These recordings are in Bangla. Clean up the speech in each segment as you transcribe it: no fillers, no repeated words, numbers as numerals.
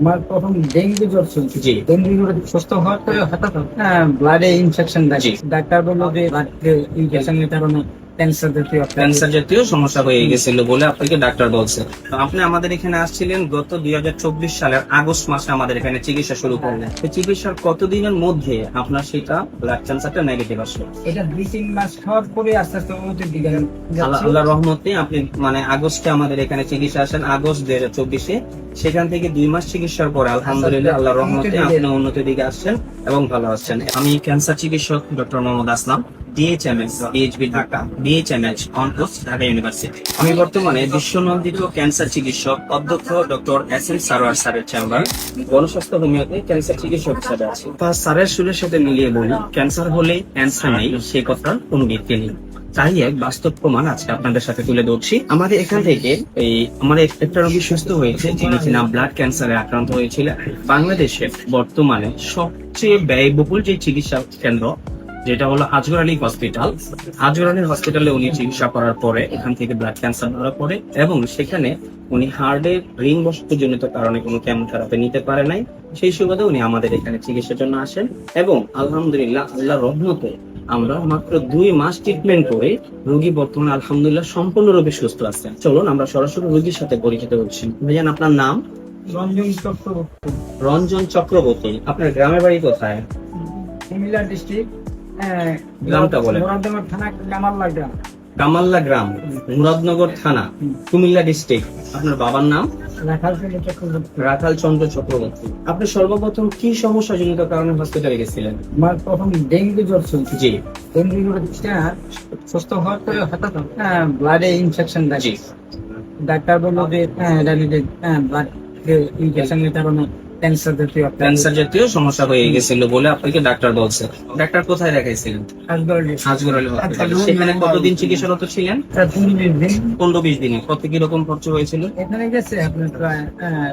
আমার প্রথম ডেঙ্গু জ্বর ছিল। জি। ডেঙ্গু জ্বরে সুস্থ হওয়ার পরে হঠাৎ ব্লাডে ইনফেকশন দেখে। ডাক্তার বললো যে ব্লাড ইনফেকশনের কারণে ক্যান্সার জাতীয় একটা ক্যান্সার জাতীয় সমস্যা হয়ে গেছিল বলে আপনাকে ডাক্তার বলছে। তো আপনি আমাদের এখানে আসছিলেন গত 2024 সালের আগস্ট মাসে আমাদের এখানে চিকিৎসা শুরু করলেন। তো চিকিৎসার কতদিনের মধ্যে আপনার সেটা ব্লাড ক্যান্সারটা নেগেটিভ আসলো? এটা 2-3 মাস খাওয়ার পরে আস্তে আস্তে উন্নতির দিকে যাচ্ছে। আল্লাহ রহমতে আপনি আগস্টে আমাদের এখানে চিকিৎসা আসেন, আগস্ট 2024-এ। সেখান থেকে 2 মাস চিকিৎসার পরে আলহামদুলিল্লাহ আল্লাহ রহমতে আপনি উন্নতির দিকে আসছেন এবং ভালো আছেন। আমি ক্যান্সার চিকিৎসক doctor Mohammad Aslam, DHMS, PHB Dhaka, DHMS on course Dhaka university. আমি বর্তমানে বিশ্বনন্দিত ক্যান্সার চিকিৎসক অধ্যক্ষ ডক্টর এস এম সারোয়ার স্যারের চেম্বার গণস্বাস্থ্য হোমিওতে ক্যান্সার চিকিৎসক হিসাবে আছি। স্যারের সুরের সাথে মিলিয়ে বলি, ক্যান্সার হলে ক্যান্সার নেই সে কথার কোনো ভিত্তি নেই। তাই এক বাস্তব প্রমাণ আজকে আপনাদের সাথে তুলে ধরছি। আমাদের এখান থেকে আমাদের একটা রোগী সুস্থ হয়েছে, যিনি কিনা ব্লাড ক্যান্সারে আক্রান্ত হয়েছিল। বাংলাদেশে বর্তমানে সবচেয়ে ব্যয়বহুল যে চিকিৎসা কেন্দ্র, যেটা হলো আজগর আলী হসপিটাল। আজগর আলী হসপিটালে উনি চিকিৎসা করার পরে এখান থেকে ব্লাড ক্যান্সার ধরা পড়ে এবং সেখানে উনি হার্টের রিং বস্তুজনিত কারণে কোনো কেমোথেরাপি নিতে পারে নাই। সেই সুবাদে উনি আমাদের এখানে চিকিৎসার জন্য আসেন এবং আলহামদুলিল্লাহ আল্লাহর রহমতে আমরা মাত্র 2 মাস ট্রিটমেন্ট করে রোগী বর্তমানে আলহামদুলিল্লাহ সম্পূর্ণরূপে সুস্থ আছেন। চলুন আমরা সরাসরি রোগীর সাথে পরিচিত হচ্ছি। ভাইজান, আপনার নাম? রঞ্জন চক্রবর্তী, রঞ্জন চক্রবর্তী। আপনার গ্রামের বাড়ি কোথায়? কুমিল্লা ডিস্ট্রিক্ট, গ্রামটা বলেন। মুরাদনগর থানা, কামাল্লা গ্রাম। কামাল্লা গ্রাম, মুরাদনগর থানা, কুমিল্লা ডিস্ট্রিক্ট। আপনার বাবার নাম? রাখাল চক্রবর্তী। রাখাল চন্দ্র চক্রবর্তী। আপনি সর্বপ্রথম কি সমস্যা জনিত কারণে হসপিটালে গেছিলেন? আমার প্রথম ডেঙ্গু জ্বর ছিল। জি। ডেঙ্গু জ্বরে সুস্থ হওয়ার পরে হঠাৎ ব্লাডে ইনফেকশন দেখে। ডাক্তার বললো যে ব্লাড ইনফেকশনের কারণে ক্যান্সার জাতীয় একটা ক্যান্সার জাতীয় সমস্যা হয়ে গেছিল বলে আপনাকে ডাক্তার বলছে। ডাক্তার কোথায় দেখাইছিলেন? আজগর আলী হসপিটালে। সেখানে কতদিন চিকিৎসারত ছিলেন? 15-20 দিনে। কত কিরকম খরচ হয়েছিল? এখানে গেছে আপনার প্রায়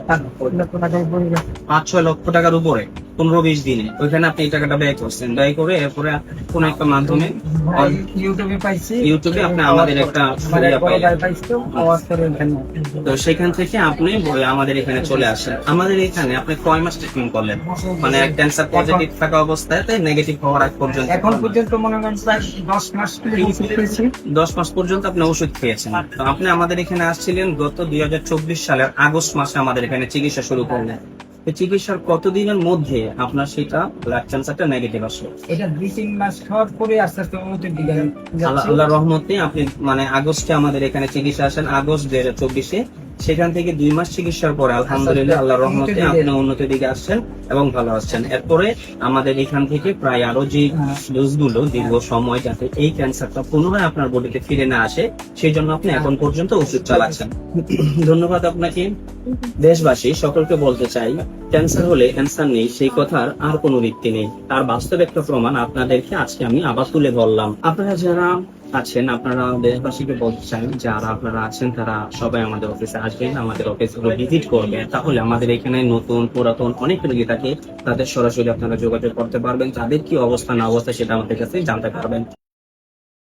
5 লক্ষ টাকার উপরে। 5-6 লক্ষ টাকার উপরে 15-20 দিনে। ওইখানে আপনি এই টাকাটা ব্যয় করছেন। ব্যয় করে এরপরে কোন একটা মাধ্যমে ইউটিউবে পাইছি। ইউটিউবে আপনি আমাদের একটা সুবিধা পাইলেন। তো সেখান থেকে আপনি আমাদের এখানে চলে আসেন। আমাদের এখানে আপনি কয় মাস ট্রিটমেন্ট করলেন? ক্যান্সার পজিটিভ থাকা অবস্থায় নেগেটিভ হওয়ার আগ পর্যন্ত? এখন পর্যন্ত মনে করেন প্রায় 10 মাস পেয়েছি। 10 মাস পর্যন্ত আপনি ওষুধ খেয়েছেন। তো আপনি আমাদের এখানে আসছিলেন গত 2024 সালের আগস্ট মাসে আমাদের এখানে চিকিৎসা শুরু করলেন। চিকিৎসার কতদিনের মধ্যে আপনার সেটা ব্লাড ক্যান্সারটা নেগেটিভ আসলো? এটা 2-3 মাস খাওয়ার পরে আস্তে আস্তে উন্নতির দিকে যাচ্ছে। আল্লাহর রহমতে আপনি আগস্টে আমাদের এখানে চিকিৎসা আসেন, আগস্ট 2024-এ। সেখান থেকে 2 মাস চিকিৎসার পরে আলহামদুলিল্লাহ আল্লাহর রহমতে আপনি উন্নতির দিকে আসছেন এবং ভালো আসছেন। এরপরে আমাদের এখান থেকে প্রায় আরো যে ডোজগুলো দীর্ঘ সময় যাতে এই ক্যান্সারটা পুনরায় আপনার বডিতে ফিরে না আসে, সেই জন্য আপনি এখন পর্যন্ত ওষুধ চালাচ্ছেন। ধন্যবাদ আপনাকে। দেশবাসী সকলকে বলতে চাই, ক্যান্সার হলে ক্যান্সার নেই সেই কথার আর কোনো ভিত্তি নেই। তার বাস্তব একটা প্রমাণ আপনাদেরকে আজকে আমি আবার তুলে ধরলাম। আপনারা যারা আছেন, আপনারা দেশবাসীকে বলতে চাই, যারা আপনারা আছেন তারা সবাই আমাদের অফিসে আসবেন, আমাদের অফিসগুলো ভিজিট করবেন। তাহলে আমাদের এখানে নতুন পুরাতন অনেক রোগী থাকে, তাদের সরাসরি আপনারা যোগাযোগ করতে পারবেন। তাদের কি অবস্থা না অবস্থা সেটা আমাদের কাছে জানতে পারবেন।